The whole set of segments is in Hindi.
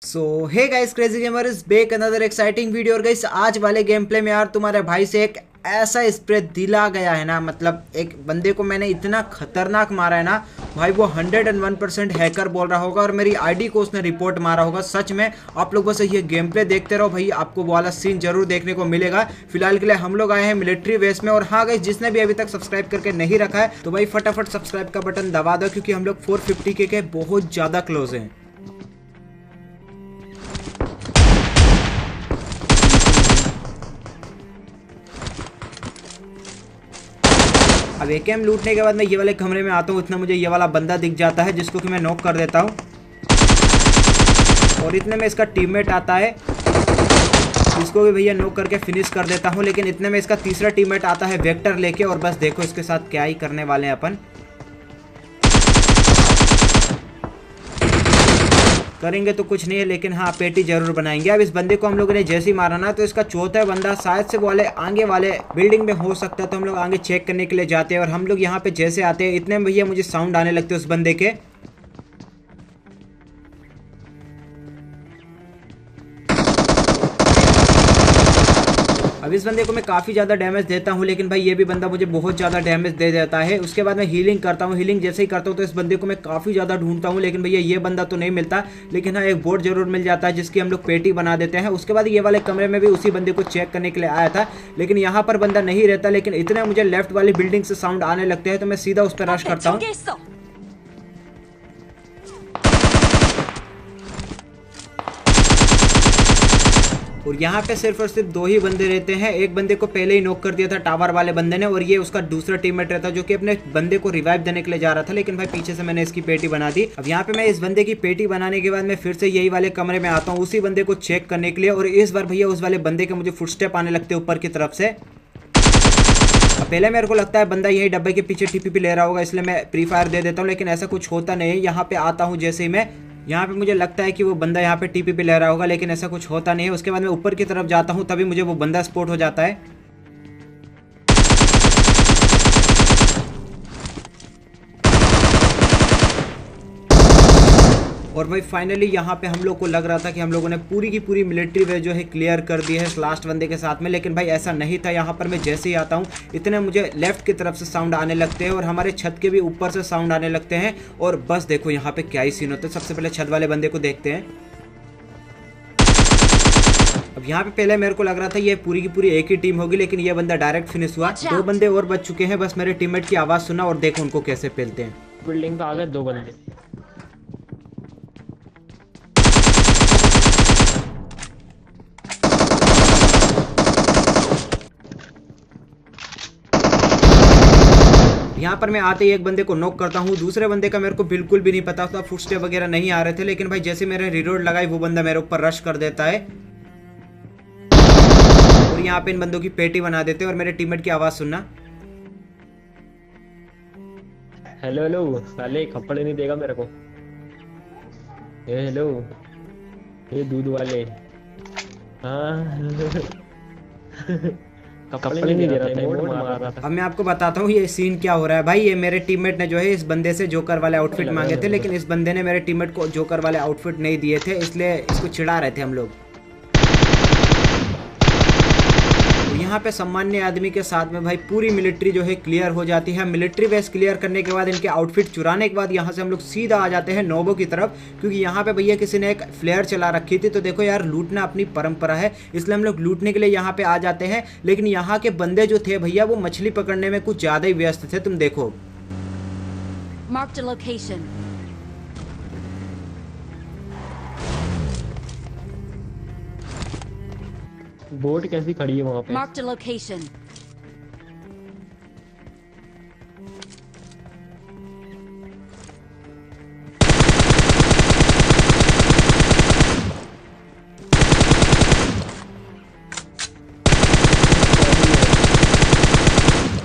So hey guys, crazy gamer is back another exciting video. और गाइस आज वाले गेम प्ले में यार तुम्हारे भाई से एक ऐसा स्प्रे दिला गया है ना, मतलब एक बंदे को मैंने इतना खतरनाक मारा है ना भाई, वो 101% हैकर बोल रहा होगा और मेरी आईडी को उसने रिपोर्ट मारा होगा। सच में आप लोग बस ये गेम प्ले देखते रहो भाई, आपको वो वाला सीन जरूर देखने को मिलेगा। फिलहाल के लिए हम लोग आए हैं मिलिट्री बेस में। और हाँ गाइस, जिसने भी अभी तक सब्सक्राइब करके नहीं रखा है तो भाई फटाफट सब्सक्राइब का बटन दबा दो, क्योंकि हम लोग 450 के बहुत ज्यादा क्लोज हैं। अब एकेएम लूटने के बाद मैं ये वाले कमरे में आता हूँ, इतना मुझे ये वाला बंदा दिख जाता है जिसको कि मैं नॉक कर देता हूँ। और इतने में इसका टीममेट आता है, इसको भी भैया नॉक करके फिनिश कर देता हूँ। लेकिन इतने में इसका तीसरा टीममेट आता है वेक्टर लेके, और बस देखो इसके साथ क्या ही करने वाले हैं अपन। करेंगे तो कुछ नहीं है, लेकिन हाँ पेटी जरूर बनाएंगे। अब इस बंदे को हम लोगों ने जैसे ही मारा ना, तो इसका चौथा बंदा शायद से वाले आगे वाले बिल्डिंग में हो सकता है, तो हम लोग आगे चेक करने के लिए जाते हैं। और हम लोग यहाँ पे जैसे आते हैं, इतने में भैया मुझे साउंड आने लगते हैं उस बंदे के। अब इस बंदे को मैं काफ़ी ज़्यादा डैमेज देता हूँ, लेकिन भाई ये भी बंदा मुझे बहुत ज़्यादा डैमेज दे देता है। उसके बाद मैं हीलिंग करता हूँ। हीलिंग जैसे ही करता हूँ तो इस बंदे को मैं काफ़ी ज़्यादा ढूंढता हूँ, लेकिन भैया ये बंदा तो नहीं मिलता। लेकिन हाँ, एक बोर्ड जरूर मिल जाता है जिसकी हम लोग पेटी बना देते हैं। उसके बाद ये वाले कमरे में भी उसी बंदे को चेक करने के लिए आया था, लेकिन यहाँ पर बंदा नहीं रहता। लेकिन इतने मुझे लेफ्ट वाली बिल्डिंग से साउंड आने लगते हैं, तो मैं सीधा उस पर रश करता हूँ। और यहाँ पे सिर्फ और सिर्फ दो ही बंदे रहते हैं। एक बंदे को पहले ही नॉक कर दिया था टावर वाले बंदे ने, और ये उसका दूसरा टीममेट रहता जो कि अपने बंदे को रिवाइव देने के लिए जा रहा था। लेकिन भाई पीछे से मैंने इसकी पेटी बना दी। अब यहाँ पे मैं इस बंदे की पेटी बनाने के बाद मैं फिर से यही वाले कमरे में आता हूँ उसी बंदे को चेक करने के लिए। और इस बार भैया उस वाले बंदे के मुझे फुटस्टेप आने लगते ऊपर की तरफ से। पहले मेरे को लगता है बंदा यही डब्बे के पीछे टीपीपी ले रहा होगा, इसलिए मैं प्री फायर दे देता हूँ, लेकिन ऐसा कुछ होता नहीं है। यहाँ पे आता हूँ जैसे ही मैं, यहाँ पे मुझे लगता है कि वो बंदा यहाँ पे टीपीपी ले रहा होगा, लेकिन ऐसा कुछ होता नहीं है। उसके बाद मैं ऊपर की तरफ जाता हूँ, तभी मुझे वो बंदा स्पॉट हो जाता है। और भाई फाइनली यहाँ पे हम लोग को लग रहा था कि हम लोगों ने पूरी की पूरी मिलिट्री वे जो है क्लियर कर दी है लास्ट बंदे के साथ में, लेकिन भाई ऐसा नहीं था। यहाँ पर मैं जैसे ही आता हूँ, इतने मुझे लेफ्ट की तरफ से साउंड आने लगते हैं और हमारे छत के भी ऊपर से साउंड आने लगते हैं। और बस देखो यहाँ पे क्या ही सीन होता है। सबसे पहले छत वाले बंदे को देखते हैं। अब यहाँ पे पहले मेरे को लग रहा था ये पूरी की पूरी एक ही टीम होगी, लेकिन ये बंदा डायरेक्ट फिनिश हुआ। दो बंदे और बच चुके हैं, बस मेरे टीममेट की आवाज सुना और देखो उनको कैसे पेलते हैं। बिल्डिंग पे आ गए दो बंदे। यहाँ पर मैं आते ही एक बंदे को नॉक करता हूँ। दूसरे बंदे का मेरे को बिल्कुल भी नहीं पता था, फुटस्टेप वगैरह नहीं आ रहे थे। लेकिन भाई जैसे मैंने रिलोड लगाई, वो बंदा मेरे ऊपर रश कर देता है और यहाँ पे इन बंदों की पेटी बना देते हैं। और मेरे टीममेट की आवाज सुनना। हेलो हेलो, साले खप्पड़ नहीं देगा मेरे को। हेलो, ये दूध वाले। हाँ कपड़े नहीं दे रहा था, मोड़ मार रहा था। अब मैं आपको बताता हूँ ये सीन क्या हो रहा है। भाई ये मेरे टीममेट ने जो है इस बंदे से जोकर वाले आउटफिट मांगे थे, लेकिन इस बंदे ने मेरे टीममेट को जोकर वाले आउटफिट नहीं दिए थे, इसलिए इसको चिढ़ा रहे थे हम लोग। यहाँ पे सामान्य आदमी के साथ में भाई पूरी मिलिट्री जो है क्लियर हो जाती है। मिलिट्री बेस क्लियर करने के बाद, इनके आउटफिट चुराने के बाद, यहाँ से हम लोग सीधा आ जाते हैं नोबो की तरफ, क्योंकि यहाँ पे भैया किसी ने एक फ्लेयर चला रखी थी। तो देखो यार, लूटना अपनी परंपरा है, इसलिए हम लोग लूटने के लिए यहाँ पे आ जाते हैं। लेकिन यहाँ के बंदे जो थे भैया, वो मछली पकड़ने में कुछ ज्यादा ही व्यस्त थे। तुम देखो बोट कैसी खड़ी है वहां पे। Marked a location.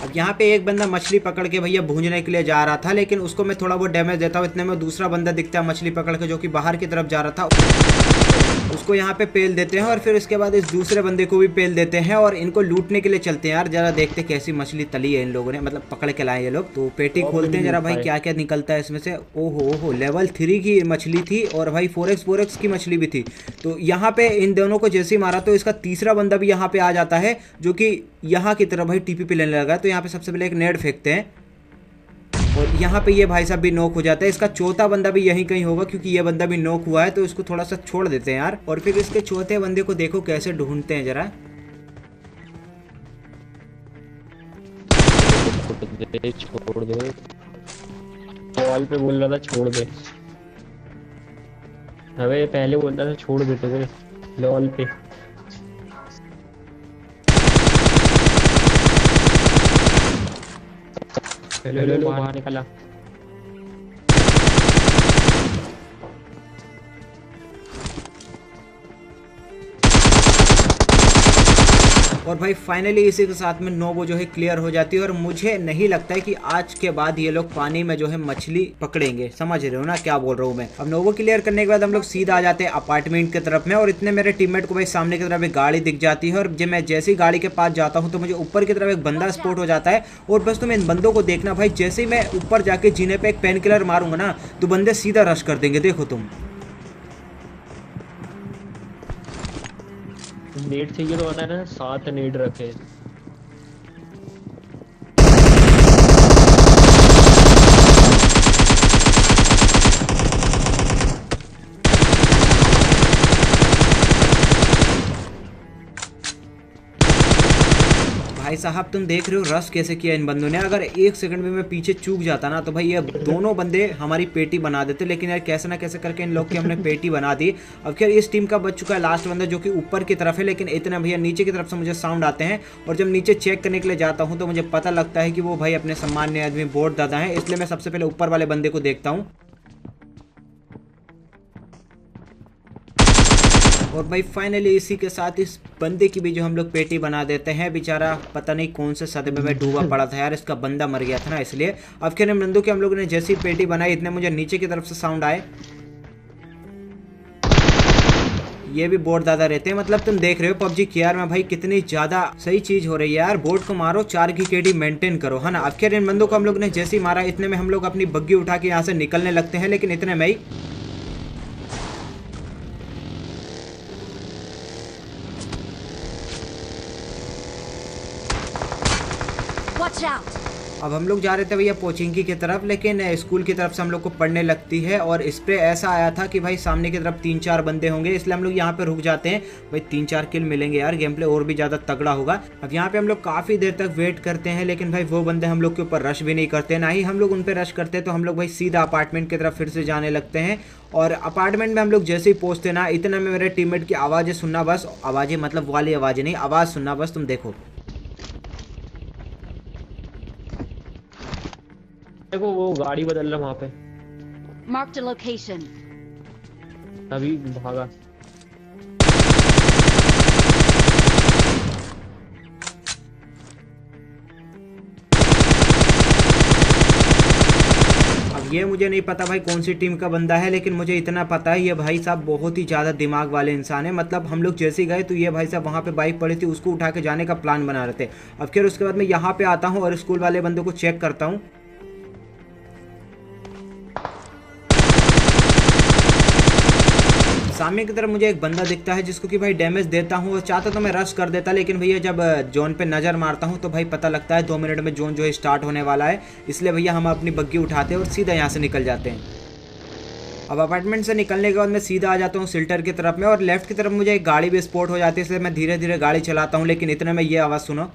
अब यहाँ पे एक बंदा मछली पकड़ के भैया भूंजने के लिए जा रहा था, लेकिन उसको मैं थोड़ा बहुत डैमेज देता हूँ। इतने में दूसरा बंदा दिखता है मछली पकड़ के, जो कि बाहर की तरफ जा रहा था। उसको यहाँ पे पेल देते हैं और फिर उसके बाद इस दूसरे बंदे को भी पेल देते हैं और इनको लूटने के लिए चलते हैं। यार जरा देखते कैसी मछली तली है इन लोगों ने, मतलब पकड़ के लाए ये लोग। तो पेटी खोलते हैं जरा भाई, क्या क्या निकलता है इसमें से। ओहो लेवल 3 की मछली थी और भाई 4x की मछली भी थी। तो यहाँ पे इन दोनों को जैसे ही मारा तो इसका तीसरा बंदा भी यहाँ पे आ जाता है, जो कि यहाँ की तरफ भाई टीपी लेने लगा। तो यहाँ पे सबसे पहले एक नेट फेंकते हैं और यहाँ पे ये भाई साहब भी नॉक हो जाता है। इसका चौथा बंदा भी यहीं कहीं होगा, क्योंकि ये बंदा भी नॉक हुआ है। तो इसको थोड़ा सा छोड़ देते हैं यार। और फिर इसके चौथे बंदे को देखो कैसे ढूंढते हैं जरा। छोड़ दे, कॉल पे बोल रहा था छोड़ दे। अबे पहले बोल रहा था छोड़ देते थे लॉल पे। हेलो बाहर निकला। और भाई फाइनली इसी के साथ में 9 वो जो है क्लियर हो जाती है। और मुझे नहीं लगता है कि आज के बाद ये लोग पानी में जो है मछली पकड़ेंगे, समझ रहे हो ना क्या बोल रहा हूँ मैं। अब 9 क्लियर करने के बाद हम लोग सीधा आ जाते हैं अपार्टमेंट की तरफ में। और इतने मेरे टीममेट को भाई सामने की तरफ एक गाड़ी दिख जाती है और जब मैं जैसे ही गाड़ी के पास जाता हूँ तो मुझे ऊपर की तरफ एक बंदा स्पॉट हो जाता है। और बस तुम इन बंदों को देखना भाई, जैसे ही मैं ऊपर जाके जीने पे एक पेन किलर मारूंगा ना तो बंदे सीधा रश कर देंगे, देखो तुम। नेट चाहिए तो बताना, 7 नेट रखे। भाई साहब तुम देख रहे हो रश कैसे किया इन बंदों ने। अगर 1 सेकंड में मैं पीछे चूक जाता ना तो भाई ये दोनों बंदे हमारी पेटी बना देते। लेकिन यार कैसे ना कैसे करके इन लोग की हमने पेटी बना दी। अब खैर इस टीम का बच चुका है लास्ट बंदा, जो कि ऊपर की तरफ है। लेकिन इतना भैया नीचे की तरफ से मुझे साउंड आते हैं और जब नीचे चेक करने के लिए जाता हूँ तो मुझे पता लगता है कि वो भाई अपने सम्मान्य आदमी बोर्ड दादा है। इसलिए मैं सबसे पहले ऊपर वाले बंदे को देखता हूँ। और भाई फाइनली इसी के साथ इस बंदे की भी जो हम लोग पेटी बना देते हैं। बेचारा पता नहीं कौन से सदमे में डूबा पड़ा था यार, इसका बंदा मर गया था ना इसलिए। अब क्या बंदों की हम लोगों ने जैसी पेटी बनाई इतने मुझे नीचे की तरफ से साउंड आए। ये भी बोर्ड दादा रहते हैं। मतलब तुम देख रहे हो पबजी केआर में भाई कितनी ज्यादा सही चीज हो रही है यार। बोर्ड को मारो, 4 की केडी मेंटेन करो, है ना। अब क्या इन बंदों को हम लोग ने जैसे ही मारा इतने में हम लोग अपनी बग्गी उठा के यहाँ से निकलने लगते हैं। लेकिन इतने में ही अब हम लोग जा रहे थे भैया पोचिंकी की तरफ, लेकिन स्कूल की तरफ से हम लोग को पढ़ने लगती है। और इस पे ऐसा आया था कि भाई सामने की तरफ 3-4 बंदे होंगे, इसलिए हम लोग यहाँ पे रुक जाते हैं। भाई 3-4 किल मिलेंगे यार, गेम प्ले और भी ज़्यादा तगड़ा होगा। अब यहाँ पे हम लोग काफ़ी देर तक वेट करते हैं, लेकिन भाई वो बंदे हम लोग के ऊपर रश भी नहीं करते, ना ही हम लोग उन पर रश करते। तो हम लोग भाई सीधा अपार्टमेंट की तरफ फिर से जाने लगते हैं। और अपार्टमेंट में हम लोग जैसे ही पहुँचते ना इतना में मेरे टीममेट की आवाज़ें सुनना, बस आवाज़ें मतलब वाली आवाज़ें नहीं, आवाज़ सुनना बस, तुम देखो। देखो वो गाड़ी बदल रहा वहां पे। Marked a location. अभी भागा। अब ये मुझे नहीं पता भाई कौन सी टीम का बंदा है, लेकिन मुझे इतना पता है ये भाई साहब बहुत ही ज़्यादा दिमाग वाले इंसान है। मतलब हम लोग जैसे ही गए तो ये भाई साहब वहाँ पे बाइक पड़ी थी, उसको उठा के जाने का प्लान बना रहे थे। अब फिर उसके बाद मैं यहाँ पे आता हूँ और स्कूल वाले बंदों को चेक करता हूँ। सामने की तरफ मुझे एक बंदा दिखता है जिसको कि भाई डैमेज देता हूँ। और चाहता तो मैं रश कर देता, लेकिन भैया जब जोन पे नज़र मारता हूँ तो भाई पता लगता है 2 मिनट में जोन जो है स्टार्ट होने वाला है। इसलिए भैया हम अपनी बग्गी उठाते हैं और सीधा यहाँ से निकल जाते हैं। अब अपार्टमेंट से निकलने के बाद मैं सीधा आ जाता हूँ सिल्टर की तरफ में। और लेफ्ट की तरफ मुझे एक गाड़ी भी स्पॉट हो जाती है, इसलिए मैं धीरे धीरे गाड़ी चलाता हूँ। लेकिन इतने में ये आवाज़ सुनो।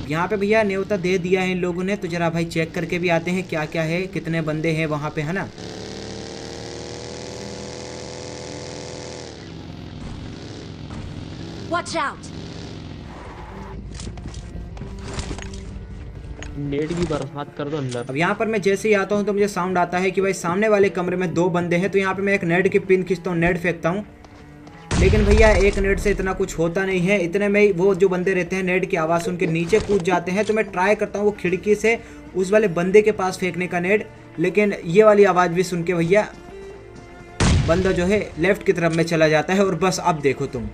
यहाँ पे भैया न्योता दे दिया है इन लोगों ने, तो जरा भाई चेक करके भी आते हैं क्या क्या है, कितने बंदे हैं वहाँ पे, है ना। Watch out. नेट की बरसात कर दो अंदर। अब यहाँ पर मैं जैसे ही आता हूँ तो मुझे साउंड आता है कि भाई सामने वाले कमरे में 2 बंदे हैं। तो यहाँ पे मैं एक नेट की पिन खींचता हूँ, नेट फेंकता हूँ। लेकिन भैया एक नेट से इतना कुछ होता नहीं है। इतने में ही वो जो बंदे रहते हैं नेट की आवाज़ सुन के नीचे कूद जाते हैं। तो मैं ट्राई करता हूँ वो खिड़की से उस वाले बंदे के पास फेंकने का नेट, लेकिन ये वाली आवाज़ भी सुन के भैया बंदा जो है लेफ्ट की तरफ में चला जाता है। और बस अब देखो तुम,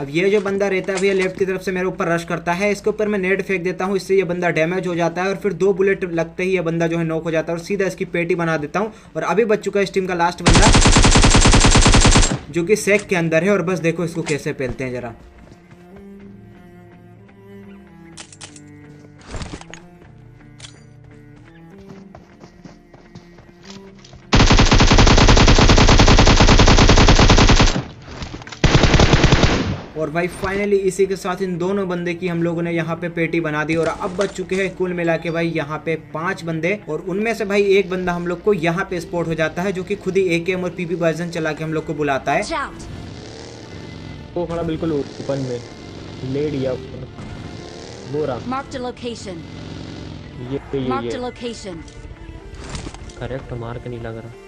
अब ये जो बंदा रहता है भैया लेफ्ट की तरफ से मेरे ऊपर रश करता है। इसके ऊपर मैं नेट फेंक देता हूँ, इससे ये बंदा डैमेज हो जाता है और फिर 2 बुलेट लगते ही ये बंदा जो है नॉक हो जाता है और सीधा इसकी पेटी बना देता हूँ। और अभी बच चुका है इस टीम का लास्ट बंदा जो कि सेक के अंदर है। और बस देखो इसको कैसे पेलते हैं जरा। और भाई फाइनली इसी के साथ इन दोनों बंदे की हम लोगों ने यहाँ पे पेटी बना दी। और अब बच चुके हैं कुल मिला के भाई यहाँ पे 5 बंदे। और उनमें से भाई एक बंदा हम लोग को यहाँ पे स्पॉट हो जाता है जो कि खुद ही AKM और PP वर्जन चला के हम लोग को बुलाता है। Watch out! वो खड़ा बिल्कुल ओपन में ले लिया वो रहा। Marked a location. Marked a location. Correct mark नहीं लग रहा।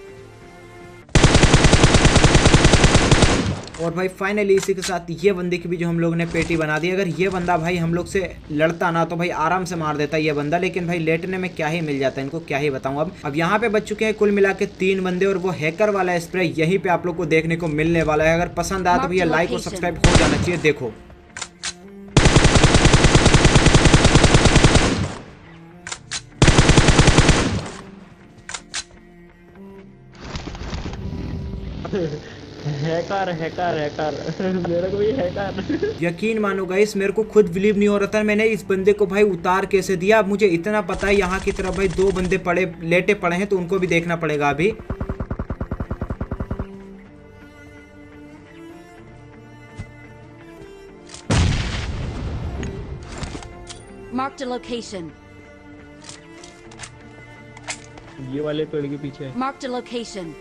और भाई फाइनली इसी के साथ ये बंदे की भी जो हम लोग ने पेटी बना दी। अगर ये बंदा भाई हम लोग से लड़ता ना तो भाई आराम से मार देता ये बंदा, लेकिन भाई लेटने में क्या ही मिल जाता है इनको, क्या ही बताऊं। अब यहाँ पे बच चुके हैं कुल मिला के 3 बंदे। और वो हैकर वाला स्प्रे यहीं पे आप लोग को देखने को मिलने वाला है। अगर पसंद आया तो भैया लाइक और सब्सक्राइब हो जाना चाहिए। देखो हैकर हैकर हैकर मेरा कोई हैकर। यकीन मानो गाइस मेरे को खुद बिलीव नहीं हो रहा था मैंने इस बंदे को भाई उतार कैसे दिया। अब मुझे इतना पता है यहाँ की तरफ भाई 2 बंदे लेटे पड़े हैं तो उनको भी देखना पड़ेगा अभी। Marked a location. ये वाले पेड़ के पीछे। Marked a location.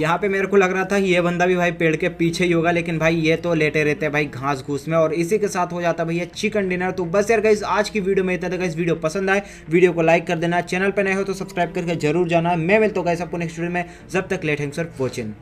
यहाँ पे मेरे को लग रहा था ये बंदा भी भाई पेड़ के पीछे ही होगा, लेकिन भाई ये तो लेटे रहते हैं भाई घास घूस में। और इसी के साथ हो जाता है भैया चिकन डिनर। तो बस यार गाइस आज की वीडियो में इतना था गाइस। वीडियो पसंद आए वीडियो को लाइक कर देना, चैनल पे नए हो तो सब्सक्राइब करके जरूर जाना। मैं मिलता हूँ गाइस आपको नेक्स्ट वीडियो में। जब तक लेट थैंक्स फॉर वॉचिंग।